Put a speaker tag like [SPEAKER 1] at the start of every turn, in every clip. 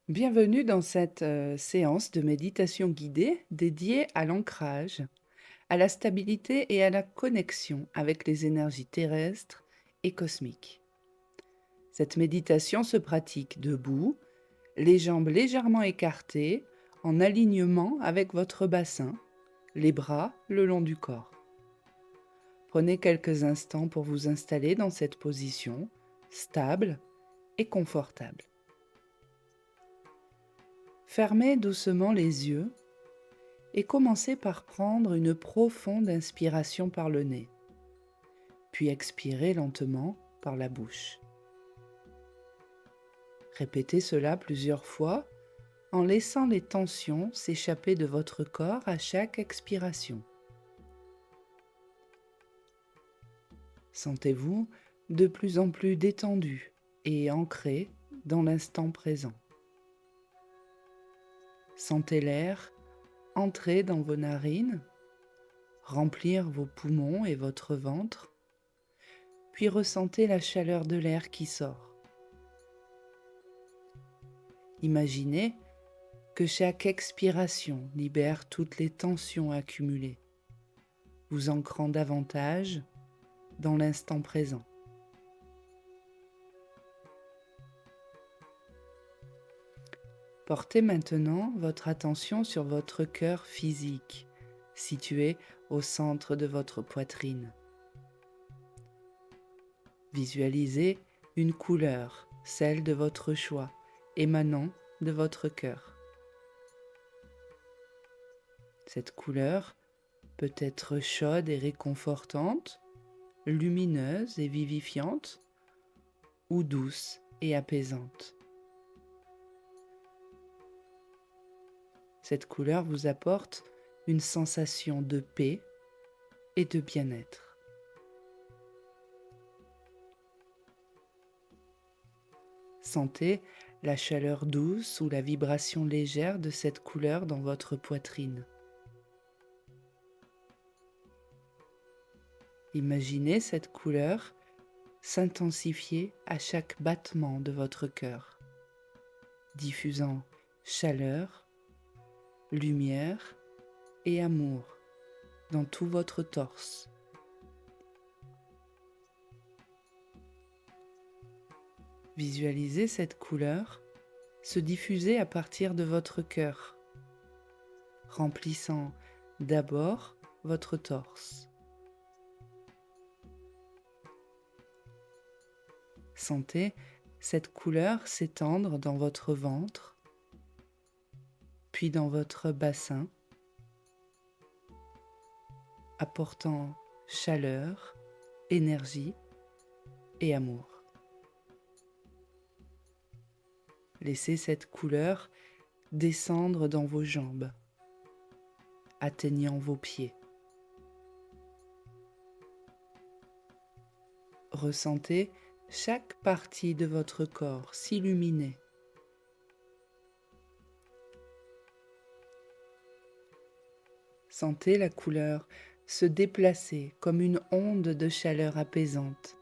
[SPEAKER 1] Bienvenue dans cette séance de méditation guidée dédiée à l'ancrage, à la stabilité et à la connexion avec les énergies terrestres et cosmiques. Cette méditation se pratique debout, les jambes légèrement écartées, en alignement avec votre bassin, les bras le long du corps. Prenez quelques instants pour vous installer dans cette position stable et confortable. Fermez doucement les yeux et commencez par prendre une profonde inspiration par le nez, puis expirez lentement par la bouche. Répétez cela plusieurs fois en laissant les tensions s'échapper de votre corps à chaque expiration. Sentez-vous de plus en plus détendu et ancré dans l'instant présent. Sentez l'air entrer dans vos narines, remplir vos poumons et votre ventre, puis ressentez la chaleur de l'air qui sort. Imaginez que chaque expiration libère toutes les tensions accumulées, vous ancrant davantage dans l'instant présent. Portez maintenant votre attention sur votre cœur physique, situé au centre de votre poitrine. Visualisez une couleur, celle de votre choix, émanant de votre cœur. Cette couleur peut être chaude et réconfortante, lumineuse et vivifiante, ou douce et apaisante. Cette couleur vous apporte une sensation de paix et de bien-être. Sentez la chaleur douce ou la vibration légère de cette couleur dans votre poitrine. Imaginez cette couleur s'intensifier à chaque battement de votre cœur, diffusant chaleur, lumière et amour dans tout votre torse. Visualisez cette couleur se diffuser à partir de votre cœur, remplissant d'abord votre torse. Sentez cette couleur s'étendre dans votre ventre, puis dans votre bassin, apportant chaleur, énergie et amour. Laissez cette couleur descendre dans vos jambes, atteignant vos pieds. Ressentez chaque partie de votre corps s'illuminer. Sentez la couleur se déplacer comme une onde de chaleur apaisante.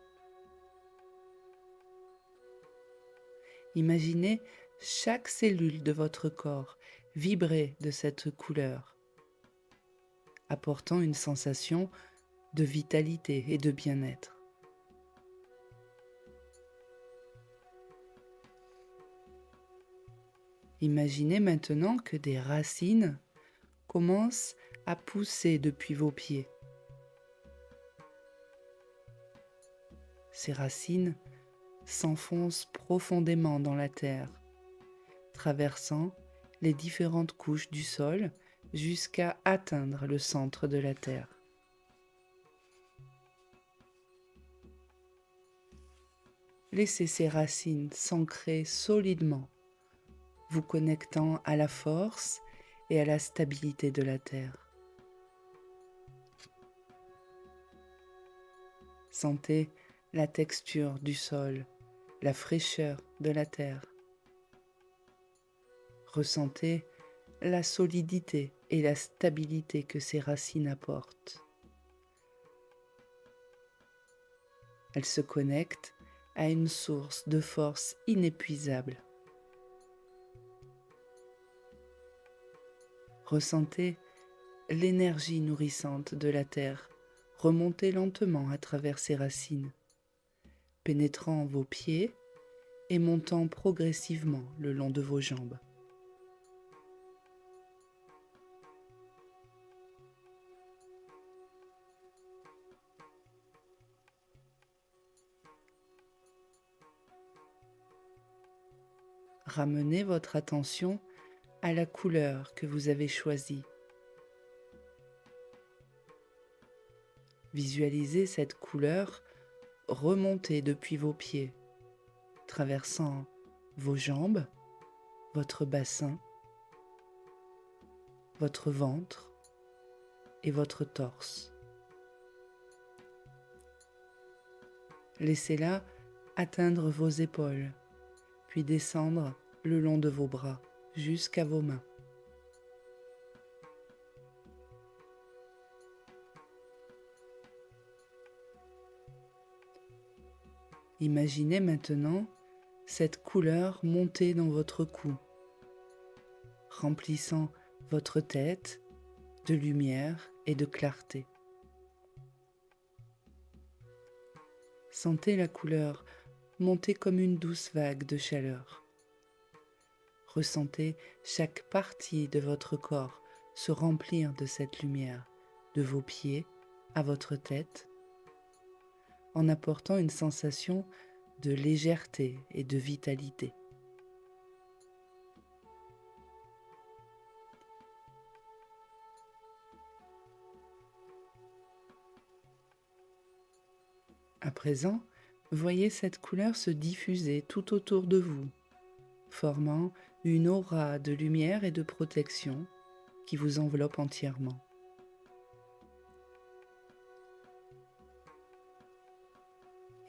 [SPEAKER 1] Imaginez chaque cellule de votre corps vibrer de cette couleur, apportant une sensation de vitalité et de bien-être. Imaginez maintenant que des racines commencent à pousser depuis vos pieds. Ces racines s'enfoncent profondément dans la terre, traversant les différentes couches du sol jusqu'à atteindre le centre de la terre. Laissez ces racines s'ancrer solidement, vous connectant à la force et à la stabilité de la terre. Sentez la texture du sol, la fraîcheur de la terre. Ressentez la solidité et la stabilité que ces racines apportent. Elles se connectent à une source de force inépuisable. Ressentez l'énergie nourrissante de la terre remonter lentement à travers ses racines, pénétrant vos pieds et montant progressivement le long de vos jambes. Ramenez votre attention à la couleur que vous avez choisie. Visualisez cette couleur remonter depuis vos pieds, traversant vos jambes, votre bassin, votre ventre et votre torse. Laissez-la atteindre vos épaules, puis descendre le long de vos bras jusqu'à vos mains. Imaginez maintenant cette couleur monter dans votre cou, remplissant votre tête de lumière et de clarté. Sentez la couleur monter comme une douce vague de chaleur. Ressentez chaque partie de votre corps se remplir de cette lumière, de vos pieds à votre tête, en apportant une sensation de légèreté et de vitalité. À présent, voyez cette couleur se diffuser tout autour de vous, formant une aura de lumière et de protection qui vous enveloppe entièrement.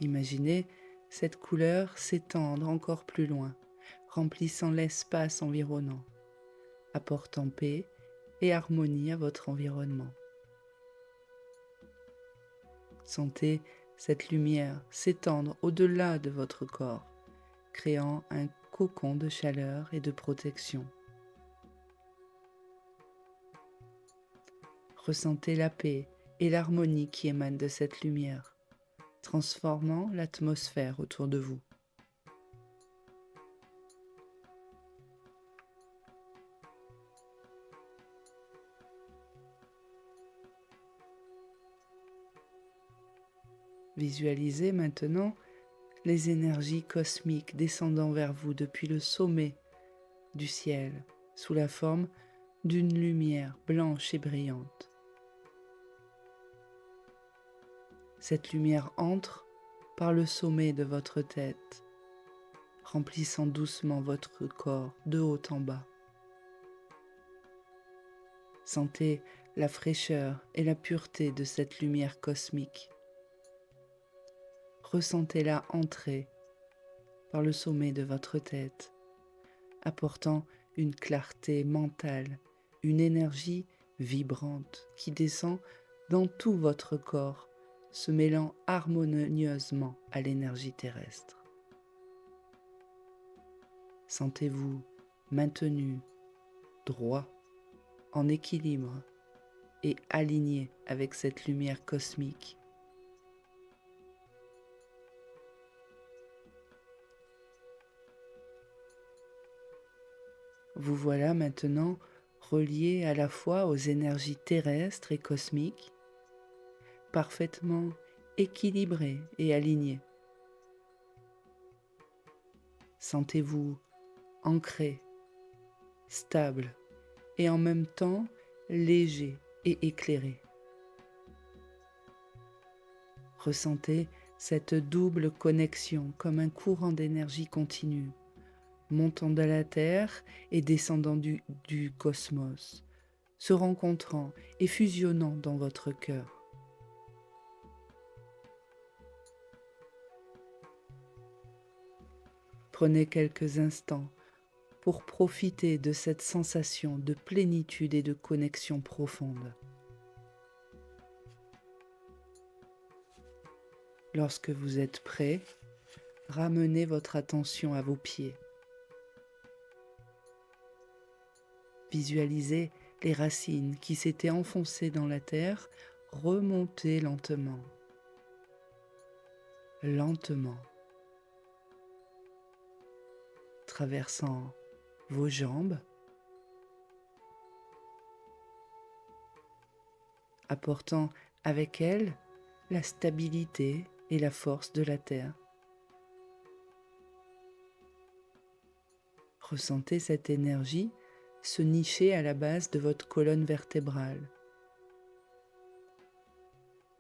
[SPEAKER 1] Imaginez cette couleur s'étendre encore plus loin, remplissant l'espace environnant, apportant paix et harmonie à votre environnement. Sentez cette lumière s'étendre au-delà de votre corps, créant un cocon de chaleur et de protection. Ressentez la paix et l'harmonie qui émanent de cette lumière, transformant l'atmosphère autour de vous. Visualisez maintenant les énergies cosmiques descendant vers vous depuis le sommet du ciel, sous la forme d'une lumière blanche et brillante. Cette lumière entre par le sommet de votre tête, remplissant doucement votre corps de haut en bas. Sentez la fraîcheur et la pureté de cette lumière cosmique. Ressentez-la entrer par le sommet de votre tête, apportant une clarté mentale, une énergie vibrante qui descend dans tout votre corps, se mêlant harmonieusement à l'énergie terrestre. Sentez-vous maintenu, droit, en équilibre et aligné avec cette lumière cosmique. Vous voilà maintenant relié à la fois aux énergies terrestres et cosmiques, parfaitement équilibré et aligné. Sentez-vous ancré, stable et en même temps léger et éclairé. Ressentez cette double connexion comme un courant d'énergie continue, montant de la Terre et descendant du cosmos, se rencontrant et fusionnant dans votre cœur. Prenez quelques instants pour profiter de cette sensation de plénitude et de connexion profonde. Lorsque vous êtes prêt, ramenez votre attention à vos pieds. Visualisez les racines qui s'étaient enfoncées dans la terre remonter lentement, lentement, traversant vos jambes, apportant avec elles la stabilité et la force de la terre. Ressentez cette énergie se nicher à la base de votre colonne vertébrale,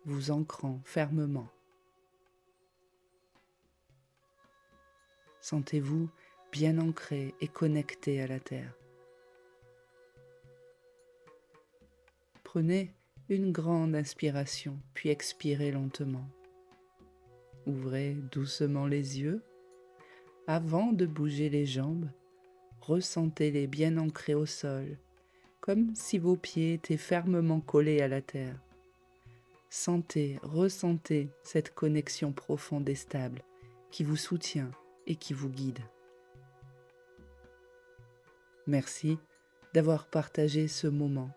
[SPEAKER 1] vous ancrant fermement. Sentez-vous bien ancré et connecté à la terre. Prenez une grande inspiration, puis expirez lentement. Ouvrez doucement les yeux. Avant de bouger les jambes, ressentez-les bien ancrés au sol, comme si vos pieds étaient fermement collés à la terre. Sentez, ressentez cette connexion profonde et stable qui vous soutient et qui vous guide. Merci d'avoir partagé ce moment.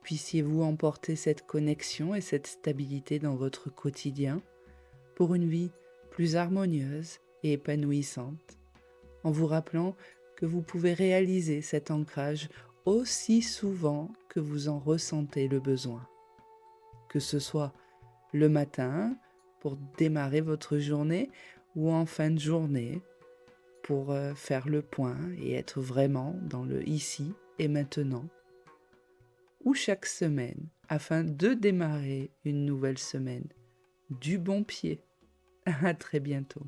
[SPEAKER 1] Puissiez-vous emporter cette connexion et cette stabilité dans votre quotidien pour une vie plus harmonieuse et épanouissante, en vous rappelant que vous pouvez réaliser cet ancrage aussi souvent que vous en ressentez le besoin. Que ce soit le matin pour démarrer votre journée ou en fin de journée pour faire le point et être vraiment dans le ici et maintenant, ou chaque semaine afin de démarrer une nouvelle semaine du bon pied. À très bientôt.